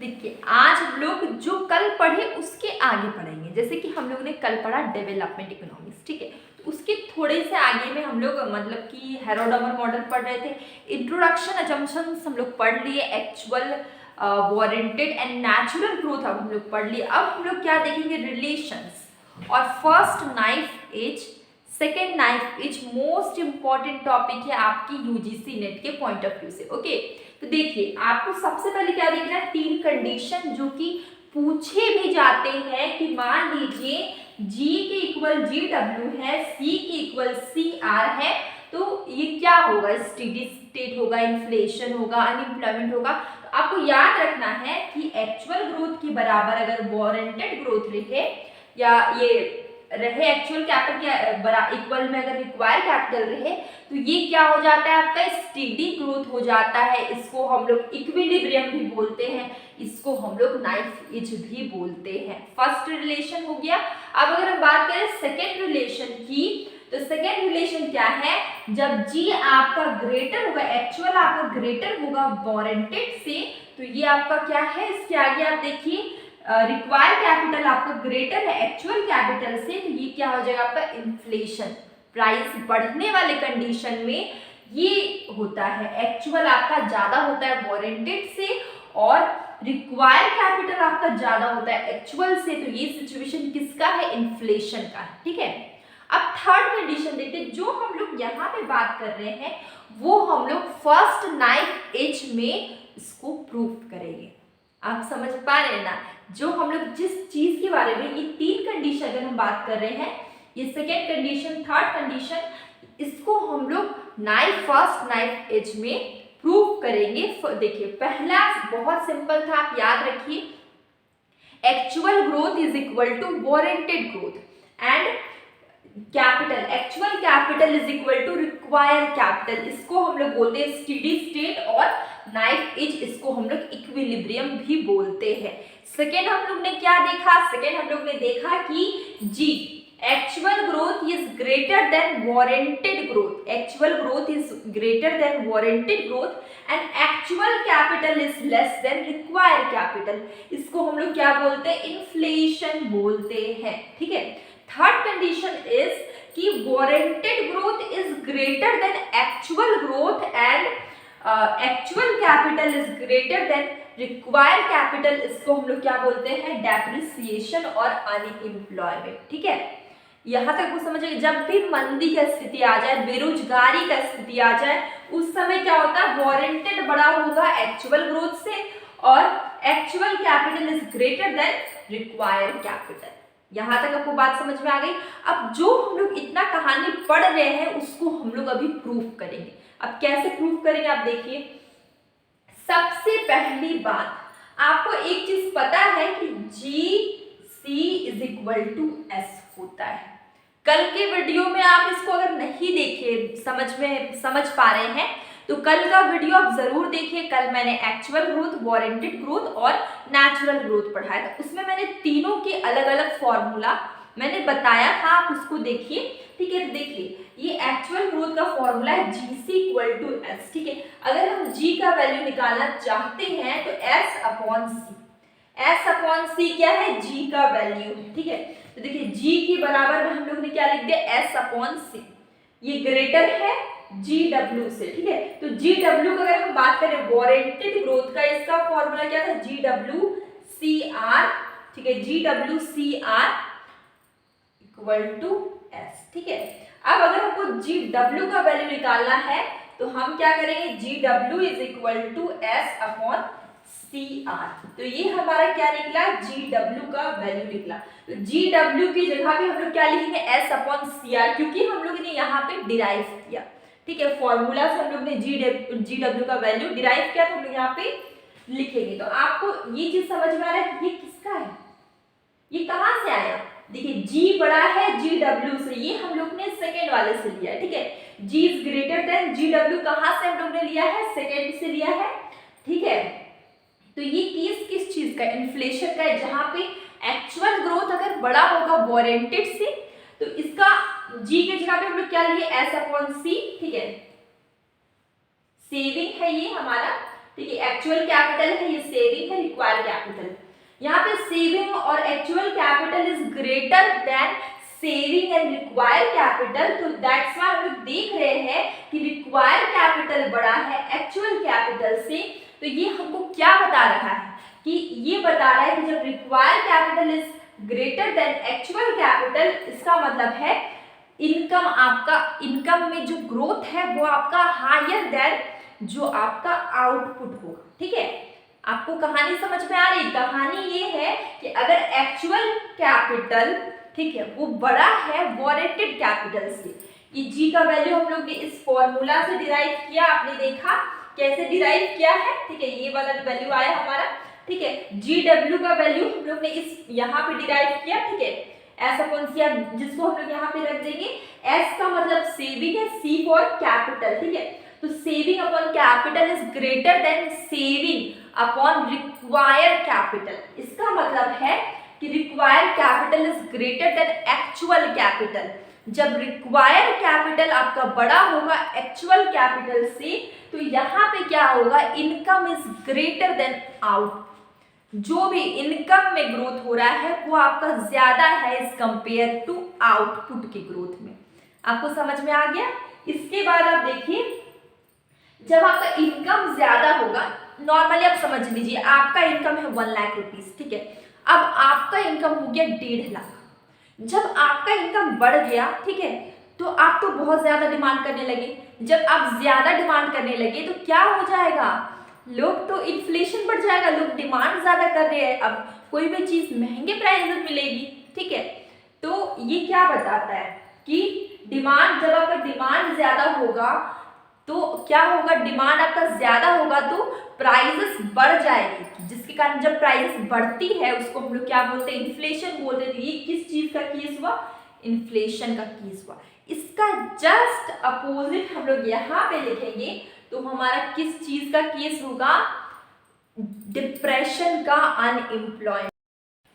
देखिए आज हम लोग जो कल पढ़े उसके आगे पढ़ेंगे। जैसे कि हम लोग ने कल पढ़ा डेवलपमेंट इकोनॉमिक्स, ठीक है, तो उसके थोड़े से आगे में हम लोग मतलब कि हेरोडामर मॉडल पढ़ रहे थे, इंट्रोडक्शन अजम्पशंस हम लोग पढ़ लिए, actual warranted and natural growth अब हम लोग पढ़ लिए। अब हम लोग क्या देखेंगे, रिलेशंस। और first knife as, second knife edge most important topic है आपकी यूजीसी नेट के पॉइंट ऑफ व्यू से। ओके, तो देखिए आपको सबसे पहले क्या देखना है, तीन कंडीशन जो कि पूछे भी जाते हैं कि मान लीजिए G के इक्वल GW है, C के इक्वल CR है, तो ये क्या होगा, स्टेडी स्टेट होगा, इन्फ्लेशन होगा, अनएम्प्लॉयमेंट होगा। तो आपको याद रखना है कि एक्चुअल ग्रोथ के बराबर अगर वारंटेड ग्रोथ रहे या ये रहे एक्चुअल कैपिटल के इक्वल में अगर रिक्वायर्ड कैपिटल रहे, तो ये क्या हो जाता है, आपका स्टेडी ग्रोथ हो जाता है। इसको हम लोग इक्विलिब्रियम भी बोलते हैं, इसको हम लोग नाइफ एज भी बोलते हैं। फर्स्ट रिलेशन हो गया। अब अगर हम बात करें सेकेंड रिलेशन की, तो सेकेंड रिलेशन क्या है, जब जी आपका ग्रेटर होगा, एक्चुअल आपका ग्रेटर होगा वारंटेड से, तो ये आपका क्या है, इसके आगे आप देखिए रिक्वायर्ड कैपिटल आपका ग्रेटर है एक्चुअल कैपिटल से, तो ये क्या हो जाएगा आपका इन्फ्लेशन। प्राइस बढ़ने वाले कंडीशन में ये होता है, एक्चुअल आपका ज्यादा होता है वारंटेड से और रिक्वायर्ड कैपिटल आपका ज्यादा होता है एक्चुअल से, तो ये सिचुएशन किसका है, इन्फ्लेशन का है। ठीक है, अब थर्ड कंडीशन देखते हैं, जो हम लोग यहाँ पे बात कर रहे हैं वो हम लोग फर्स्ट नाइफ एज में इसको प्रूव करेंगे। आप समझ पा रहे हैं ना, जो हम लोग जिस चीज के बारे में, ये तीन कंडीशन अगर हम बात कर रहे हैं, ये सेकेंड कंडीशन, थर्ड कंडीशन, इसको हम लोग फर्स्ट नाइफ एज में प्रूव करेंगे। देखिए पहला बहुत सिंपल था, आप याद रखिए, actual growth is equal to warranted growth and capital, actual capital is equal to required capital. इसको हम लोग बोलते हैं स्टेडी स्टेट और नाइफ एज, इसको हम लोग इक्विलिब्रियम भी बोलते हैं। सेकेंड हम लोग ने क्या देखा, सेकेंड हम लोग ने देखा कि G actual growth is greater than warranted growth, actual growth is greater than warranted growth and actual capital is less than required capital. इसको हम लोग क्या बोलते हैं, इन्फ्लेशन बोलते हैं। ठीक है, थर्ड कंडीशन इज कि warranted growth is greater then actual growth and actual capital is greater then required capital. इसको हम लोग क्या बोलते हैं, डेप्रिसिएशन और अनएम्प्लॉयमेंट। ठीक है, यहां तक वो समझिए, जब भी मंदी का स्थिति आ जाए, बेरोजगारी का स्थिति आ जाए, उस समय क्या होता है, वारंटेड बड़ा होगा एक्चुअल ग्रोथ से और actual capital is greater then required capital. यहां तक आपको बात समझ में आ गई। अब जो हम लोग इतना कहानी पढ़ रहे हैं उसको हम लोग अभी प्रूफ करेंगे। अब कैसे प्रूफ करेंगे, आप देखिए, सबसे पहली बात आपको एक चीज पता है कि GC is equal to S होता है। कल के वीडियो में आप इसको अगर नहीं देखे, समझ पा रहे हैं, तो कल का वीडियो आप जरूर देखिए। कल मैंने एक्चुअल ग्रोथ, वारंटेड ग्रोथ और नेचुरल ग्रोथ पढ़ाया था, उसमें मैंने तीनों के अलग अलग फॉर्मूला मैंने बताया था, आप उसको देखिए। ठीक है, तो देखिए ये एक्चुअल ग्रोथ का फॉर्मूला है GC इक्वल टू S। ठीक है, अगर हम G का वैल्यू निकालना चाहते हैं तो S अपॉन C क्या है, G का वैल्यू है। ठीक है, तो देखिए G के बराबर में हम लोग ने क्या लिख दिया, S अपॉन C, ये ग्रेटर है GW से। ठीक है, तो GW का अगर हम बात करें वारंटेड ग्रोथ का, इसका फॉर्मूला क्या था, GWCR। ठीक है, GWCR इक्वल टू S। ठीक है, अब अगर हमको GW का वैल्यू निकालना है तो हम क्या करेंगे, GW is equal to S upon CR। तो ये हमारा क्या निकला, GW का वैल्यू निकला। तो GW की जगह पे हम लोग क्या लिखेंगे, S अपॉन CR, क्योंकि हम लोग ने यहाँ पे डिराइव किया। ठीक है, फॉर्मूला से हम लोग ने GW का वैल्यू डिराइव किया, तो हम लोग यहाँ पे लिखेंगे। तो आपको ये चीज समझ में आ रहा है, ये किसका है, ये कहाँ से आया। देखिए G बड़ा है GW से, ये हम लोग ने सेकेंड वाले से लिया है। ठीक है, G is greater then GW, कहाँ से हम लोग ने लिया है, सेकेंड से लिया है। ठीक है, तो ये केस किस चीज का, इन्फ्लेशन का है, जहां पे एक्चुअल ग्रोथ अगर बड़ा होगा वारंटेड से, तो इसका G के जगह पे हम लोग क्या लिए, S अपॉन C। ठीक है, सेविंग है ये हमारा, ठीक है। एक्चुअल कैपिटल है, ये सेविंग है, रिक्वायर्ड कैपिटल। यहाँ पे सेविंग और actual capital is greater then saving and required capital, तो दैट्स व्हाई हम लोग देख रहे हैं कि रिक्वायर्ड कैपिटल बड़ा है एक्चुअल कैपिटल से। तो ये हमको क्या बता रहा है कि ये बता रहा है कि जब required capital is greater then actual capital, इसका मतलब है इनकम, आपका इनकम में जो ग्रोथ है वो आपका हायर देन जो आपका आउटपुट होगा। ठीक है, आपको कहानी समझ में आ रही? कहानी ये है कि अगर एक्चुअल कैपिटल, ठीक है, वो बड़ा है वारंटेड कैपिटल से। ये जी का वैल्यू हम लोग ने इस फॉर्मूला से डिराइव किया, आपने देखा कैसे डिराइव किया है। ठीक है, ये वाला वैल्यू आया हमारा। ठीक है, जी डब्ल्यू का वैल्यू हम लोग ने इस यहाँ पे डिराइव किया। ठीक है, एस अपॉन सी, जिसको हम लोग यहाँ पे रख देंगे। एस का मतलब सेविंग है, सी फॉर कैपिटल। ठीक है, तो saving upon capital is greater then saving upon required capital. इसका मतलब है कि required capital is greater then actual capital. जब रिक्वायर्ड कैपिटल आपका बड़ा होगा एक्चुअल कैपिटल से, तो यहाँ पे क्या होगा, income is greater then out. जो भी इनकम में ग्रोथ हो रहा है वो आपका ज्यादा है एज कंपेयर टू आउटपुट की ग्रोथ में। आपको समझ में आ गया? इसके बाद आप देखिए, जब आपका इनकम ज्यादा होगा, नॉर्मली आप समझ लीजिए आपका इनकम है 1 लाख रुपीज। ठीक है, अब आपका इनकम हो गया 1.5 लाख। जब आपका इनकम बढ़ गया, ठीक है, तो आप तो बहुत ज्यादा डिमांड करने लगे। जब आप ज्यादा डिमांड करने लगे तो क्या हो जाएगा, लोग तो इन्फ्लेशन बढ़ जाएगा, लोग डिमांड ज्यादा कर रहे हैं, अब कोई भी चीज महंगे प्राइस में मिलेगी। ठीक है, तो ये क्या बताता है कि डिमांड, जब आपका डिमांड ज्यादा होगा तो क्या होगा, डिमांड आपका ज्यादा होगा तो प्राइसेस बढ़ जाएगी, जिसके कारण जब प्राइसेस बढ़ती है उसको हम लोग क्या बोलते हैं, इन्फ्लेशन बोलते हैं। ये किस चीज का केस हुआ, इन्फ्लेशन का केस हुआ। इसका जस्ट अपोजिट हम लोग यहाँ पे लिखेंगे तो हमारा किस चीज का केस होगा, डिप्रेशन का, अनएम्प्लॉयमेंट।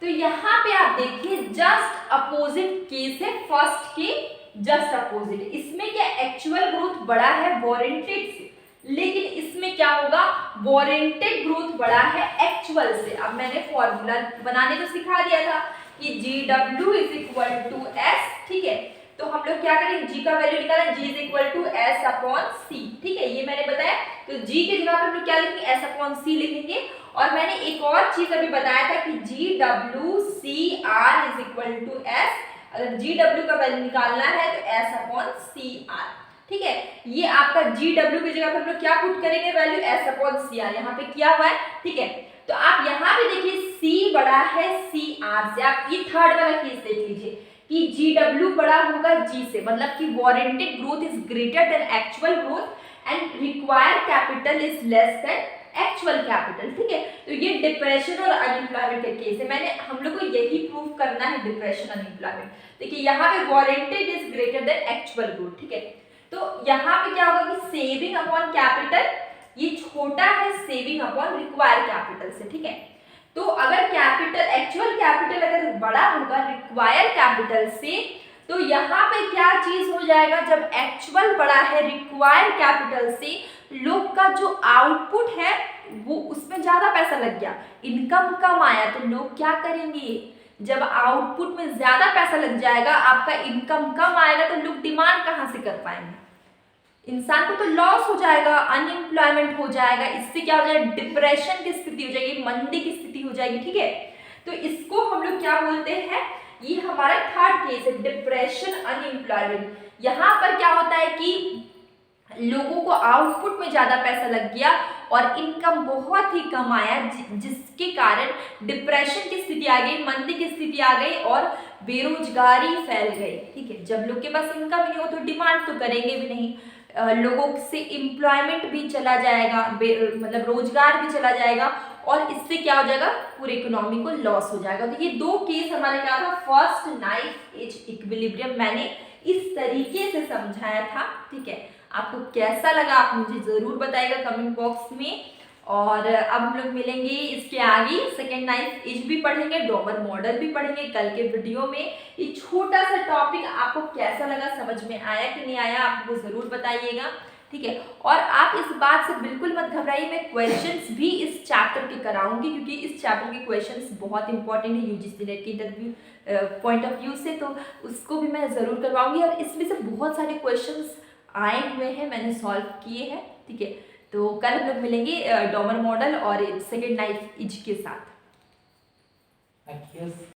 तो यहाँ पे आप देखिए जस्ट अपोजिट केस है फर्स्ट के, जस्ट अपोजिट। इसमें क्या एक्चुअल ग्रोथ बड़ा है वारंटेड से, लेकिन इसमें क्या होगा, वारंटेड ग्रोथ बड़ा है एक्चुअल से। अब मैंने फॉर्मूला बनाने को सिखा दिया था कि G W is equal to S. ठीक है, तो हम लोग क्या करेंगे, जी का वैल्यू निकालें, G is equal to S upon C. ठीक है, ये मैंने बताया। तो जी की जगह पे हम लोग क्या लिखेंगे, एस अपॉन सी लिखेंगे। और मैंने एक और चीज अभी बताया था कि G W C R is equal to S. अगर जी डब्ल्यू का वैल्यू निकालना है तो एस अपॉन सी आर। ठीक है, ये आपका जी डब्ल्यू की जगह पर हम लोग क्या पुट करेंगे, value S upon C R, यहाँ पे किया हुआ है। ठीक है, तो आप यहाँ पे देखिए सी बड़ा है सी आर से। आप ये थर्ड वाला केस देख लीजिए कि जी डब्ल्यू बड़ा होगा जी से, मतलब कि warranted growth is greater then actual growth and required capital is less then actual capital. ठीक है, तो ये डिप्रेशन और अनएम्प्लॉयमेंट का केस है। मैंने हम लोग को यही प्रूव करना है, डिप्रेशन अनएम्प्लॉयमेंट। देखिए यहाँ पे warranted is greater then actual growth. ठीक है, तो यहाँ पे क्या होगा कि सेविंग अपॉन कैपिटल, ये छोटा है सेविंग अपॉन रिक्वायर्ड कैपिटल से। ठीक है, तो अगर कैपिटल, एक्चुअल कैपिटल अगर बड़ा होगा रिक्वायर्ड कैपिटल से, तो यहाँ पे क्या चीज हो जाएगा, जब एक्चुअल बड़ा है रिक्वायर्ड कैपिटल से, लोग का जो आउटपुट है वो उसमें ज्यादा पैसा लग गया, इनकम कम आया, तो लोग क्या करेंगे, जब आउटपुट में ज्यादा पैसा लग जाएगा, आपका इनकम कम आएगा, तो लोग डिमांड कहाँ से कर पाएंगे, इंसान को तो लॉस हो जाएगा, अनएम्प्लॉयमेंट हो जाएगा। इससे क्या हो जाएगा, डिप्रेशन की स्थिति हो जाएगी, मंदी की स्थिति हो जाएगी। ठीक है, तो इसको हम लोग क्या बोलते हैं, ये हमारा थर्ड केस है, डिप्रेशन अनएम्प्लॉयमेंट। यहाँ पर क्या होता है कि लोगों को आउटपुट में ज्यादा पैसा लग गया और इनकम बहुत ही कम आया, जिसके कारण डिप्रेशन की स्थिति आ गई, मंदी की स्थिति आ गई और बेरोजगारी फैल गई। ठीक है, जब लोग के पास इनकम नहीं हो तो डिमांड तो करेंगे भी नहीं, लोगों से एम्प्लॉयमेंट भी चला जाएगा, मतलब रोजगार भी चला जाएगा और इससे क्या हो जाएगा, पूरे इकोनॉमी को लॉस हो जाएगा। तो ये दो केस हमारे क्या था, फर्स्ट नाइफ एज इक्विलिब्रियम मैंने इस तरीके से समझाया था। ठीक है, आपको कैसा लगा आप मुझे जरूर बताइएगा कमेंट बॉक्स में। और अब हम लोग मिलेंगे इसके आगे, सेकेंड नाइफ एज भी पढ़ेंगे, डोमर मॉडल भी पढ़ेंगे कल के वीडियो में। ये छोटा सा टॉपिक आपको कैसा लगा, समझ में आया कि नहीं आया, आप मुझे जरूर बताइएगा। ठीक है। और आप इस बात से बिल्कुल मत घबराइए, मैं क्वेश्चंस भी इस चैप्टर के कराऊंगी क्योंकि इस चैप्टर के क्वेश्चंस बहुत इंपॉर्टेंट है यूजीसी नेट के इंटरव्यू पॉइंट ऑफ व्यू से, तो उसको भी मैं ज़रूर करवाऊंगी। और इसमें से बहुत सारे क्वेश्चंस आए हुए हैं, मैंने सॉल्व किए हैं, ठीक है। तो कल हम लोग मिलेंगे डॉमर मॉडल और सेकेंड नाइफ इज के साथ।